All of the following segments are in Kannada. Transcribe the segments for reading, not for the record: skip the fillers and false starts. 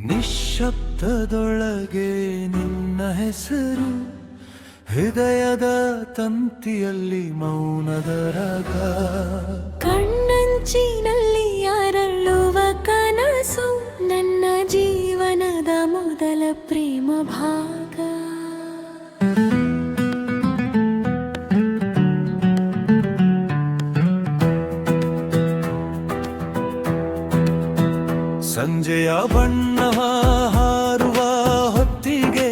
ನಿಶ್ಶಬ್ದದೊಳಗೆ ನಿನ್ನ ಹೆಸರು, ಹೃದಯದ ತಂತಿಯಲ್ಲಿ ಮೌನದ ರಾಗ. ಕಣ್ಣಂಚಿನಲ್ಲಿ ಅರಳುವ ಕನಸು, ನನ್ನ ಜೀವನದ ಮೊದಲ ಪ್ರೇಮ ಭಾಗ. ಸಂಜೆಯ ಬಣ್ಣವ ಹಾರುವ ಹೊತ್ತಿಗೆ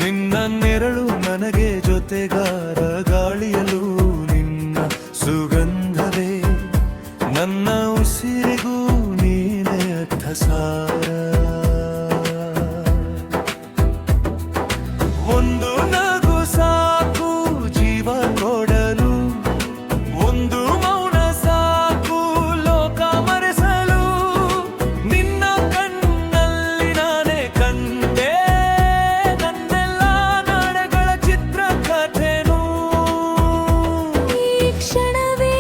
ನಿನ್ನ ನೆರಳು ನನಗೆ ಜೊತೆಗಾರ. ಗಾಳಿಯಲು ನಿನ್ನ ಸುಗಂಧವೇ, ನನ್ನ ಉಸಿರಿಗೂ ನೀನೇ ಅರ್ಥಸಾರ. ಒಂದು ನಗು ಸಾಕು ಜೀವ ಕೊಡಲು, ಒಂದು ಮೌನ ಸಾಕು ಲೋಕ ಮರೆಸಲು. ನಿನ್ನ ಕಣ್ಣಲ್ಲಿ ನಾನೇ ಕಂಡೆ ನನ್ನೆಲ್ಲ ನಾಡಗಳ ಚಿತ್ರಕಥೆನು. ಈ ಕ್ಷಣವೇ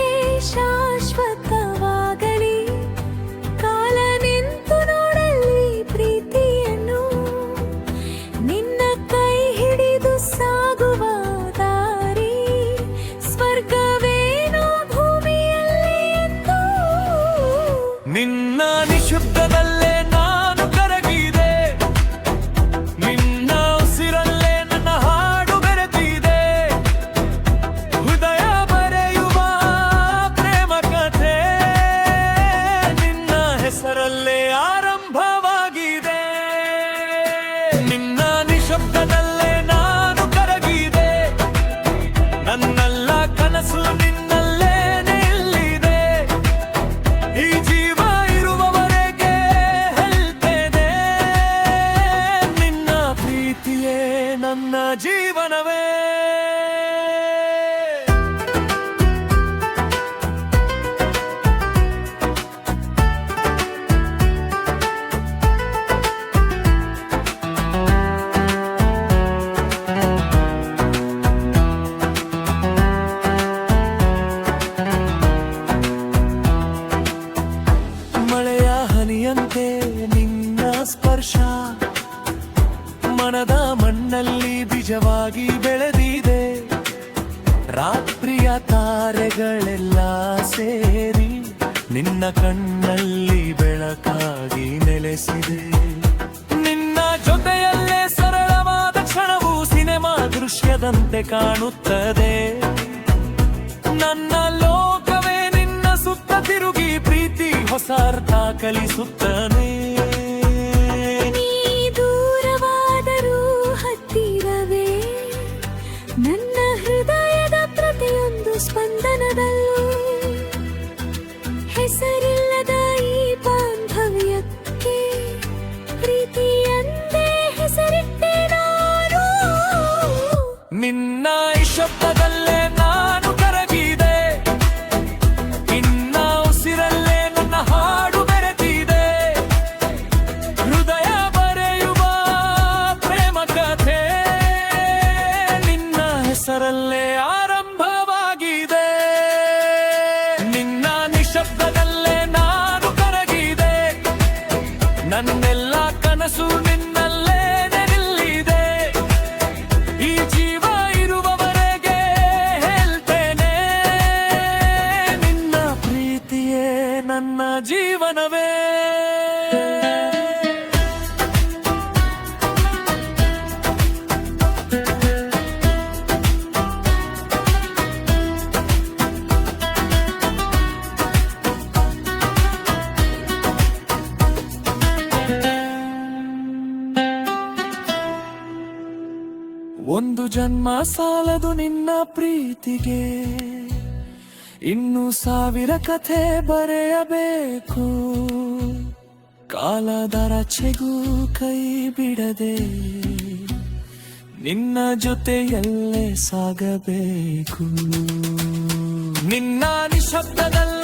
ಶಾಶ್ವತವಾಗಲಿ, ಕಾಲ ನಿಂತು ನೋಡಲಿ ಪ್ರೀತಿಯನ್ನು. ನಿನ್ನ ಕೈ ಹಿಡಿದು ಸಾಗುವ ದಾರಿ, ಸ್ವರ್ಗವೇನೋ ಭೂಮಿಯಲ್ಲಿ ಎಂದು. ನಿನ್ನ ನಿಶಬ್ದದಲ್ಲೇ ನಾನು ಕರಗಿದೆ, ನಿನ್ನ ಉಸಿರಲ್ಲೇ ನನ್ನ ಹಾಡು ಬೆರೆತಿದೆ. ಹೃದಯ ಬರೆಯುವ ಪ್ರೇಮ ಕಥೆ ನಿನ್ನ ಹೆಸರಲ್ಲೇ ಆರಂಭವಾಗಿದೆ. ನಿನ್ನ ನಿಶಬ್ದದಲ್ಲೇ ನಾನು ಕರಗಿದೆ, ನನ್ನೆಲ್ಲ ಕನಸು ನಿನ್ನಲ್ಲೇ ನಿಲ್ಲಿದೆ. ಈ ಜೀವ ಇರುವವರೆಗೆ ಹೇಳ್ತೇನೆ, ನಿನ್ನ ಪ್ರೀತಿಯೇ ನನ್ನ ಜೀವನವೇ. ಮಳೆಯ ಹನಿಯಂತೆ ನಿನ್ನ ಸ್ಪರ್ಶ, ಮನದ ಮಣ್ಣಲ್ಲಿ ಬೀಜವಾಗಿ ಬೆಳೆದಿದೆ. ರಾತ್ರಿಯ ತಾರೆಗಳೆಲ್ಲ ಸೇರಿ ನಿನ್ನ ಕಣ್ಣಲ್ಲಿ ಬೆಳಕಾಗಿ ನೆಲೆಸಿದೆ. ನಿನ್ನ ಜೊತೆಯಲ್ಲೇ ಸರಳವಾದ ಕ್ಷಣವು ಸಿನೆಮಾ ದೃಶ್ಯದಂತೆ ಕಾಣುತ್ತದೆ. ನನ್ನ ಲೋಕವೇ ನಿನ್ನ ಸುತ್ತ ತಿರುಗಿ ಪ್ರೀತಿ ಹೊಸ ಅರ್ಥ ಕಲಿಸುತ್ತಾನೆ. ನೀ ದೂರವಾದರೂ ಹತ್ತಿರವೇ, ನನ್ನ ಹೃದಯದ ಪ್ರತಿಯೊಂದು ಸ್ಪಂದನದಲ್ಲೂ. ಹೆಸರಿಲ್ಲದ ಈ ಬಾಂಧವ್ಯಕ್ಕೆ ಪ್ರೀತಿ ಎಂದೇ ಹೆಸರಿಟ್ಟೆ ನಾನು. ನಿನ್ನ ಈ ಶಬ್ದದಲ್ಲೇ ನಾನು ಕರಗಿದೆ, ನಿನ್ನ ಉಸಿರಲ್ಲೇ ನನ್ನ ಹಾಡು ಬೆರೆತಿದೆ. ಹೃದಯ ಬರೆಯುವ ಪ್ರೇಮ ಕಥೆ ನಿನ್ನ ಹೆಸರಲ್ಲೇ ಆರಂಭವಾಗಿದೆ. ನಿನ್ನ ನಿಶಬ್ದದಲ್ಲೇ ನಾನು ಕರಗಿದೆ, ನನ್ನೆಲ್ಲ ಕನಸು ನಿನ್ನಲ್ಲೇ ನಿಲ್ಲಿದೆ. ಈ ಜೀವ ಇರುವವರೆಗೆ ಹೇಳ್ತೇನೆ, ನಿನ್ನ ಪ್ರೀತಿಯೇ ನನ್ನ ಜೀವನವೇ. ಒಂದು ಜನ್ಮ ಸಾಲದು ನಿನ್ನ ಪ್ರೀತಿಗೆ, ಇನ್ನು 1000 ಕಥೆ ಬರೆಯಬೇಕು. ಕಾಲದ ರಚೆಗೂ ಕೈ ಬಿಡದೆ ನಿನ್ನ ಜೊತೆಯಲ್ಲೇ ಸಾಗಬೇಕು. ನಿನ್ನ ನಿಶಬ್ದದಲ್ಲಿ